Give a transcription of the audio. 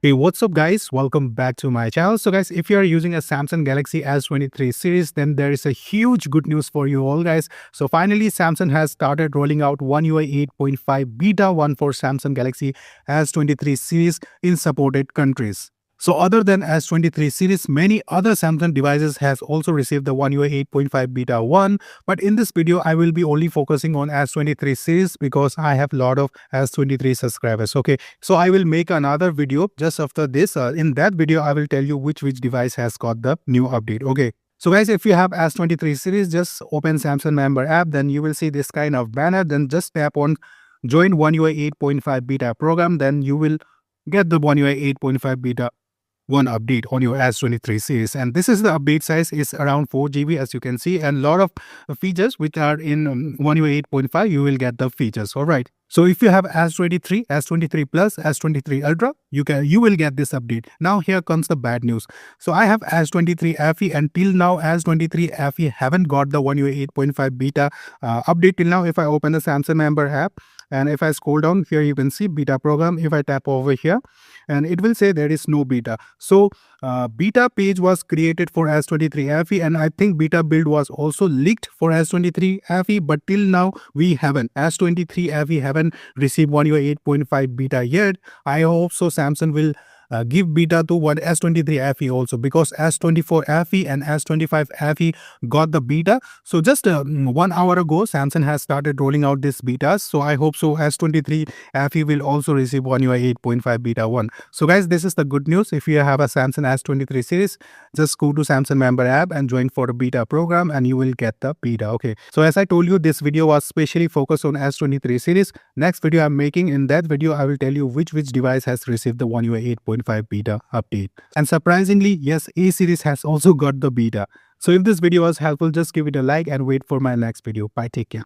Hey, what's up guys? Welcome back to my channel. So guys, if you are using a Samsung Galaxy S23 series, then there is a huge good news for you all guys. So finally, Samsung has started rolling out One UI 8.5 Beta 1 for Samsung Galaxy S23 series in supported countries. So other than S23 series, many other Samsung devices has also received the One UI 8.5 Beta 1. But in this video, I will be only focusing on S23 series because I have a lot of S23 subscribers. Okay, so I will make another video just after this. In that video, I will tell you which device has got the new update. Okay. So guys, if you have S23 series, just open Samsung member app, then you will see this kind of banner. Then just tap on join One UI 8.5 Beta program. Then you will get the One UI 8.5 Beta one update on your S23 series, and this is the update size is around 4 GB as you can see, and lot of features which are in One UI 8.5 you will get the features. All right, so if you have S23, S23 Plus, S23 Ultra, you will get this update. Now here comes the bad news. So I have S23 Fe, and till now S23 Fe haven't got the One UI 8.5 Beta update till now. If I open the Samsung member app and if I scroll down here, you can see beta program. If I tap over here, and it will say there is no beta. So beta page was created for S23 Fe, and I think beta build was also leaked for S23 Fe, but till now we haven't. S23 Fe haven't received One UI 8.5 beta yet. I hope so Samsung will give beta to one S23 Fe also, because S24 Fe and S25 Fe got the beta. So just 1 hour ago, Samsung has started rolling out this betas. So I hope so S23 Fe will also receive One UI 8.5 beta 1. So guys, this is the good news. If you have a Samsung S23 series, just go to Samsung member app and join for the beta program and you will get the beta. Okay, so as I told you, this video was specially focused on S23 series. Next video I'm making, in that video I will tell you which device has received the One UI 8.5 beta update. And surprisingly, yes, A series has also got the beta. So if this video was helpful, just give it a like and wait for my next video. Bye, take care.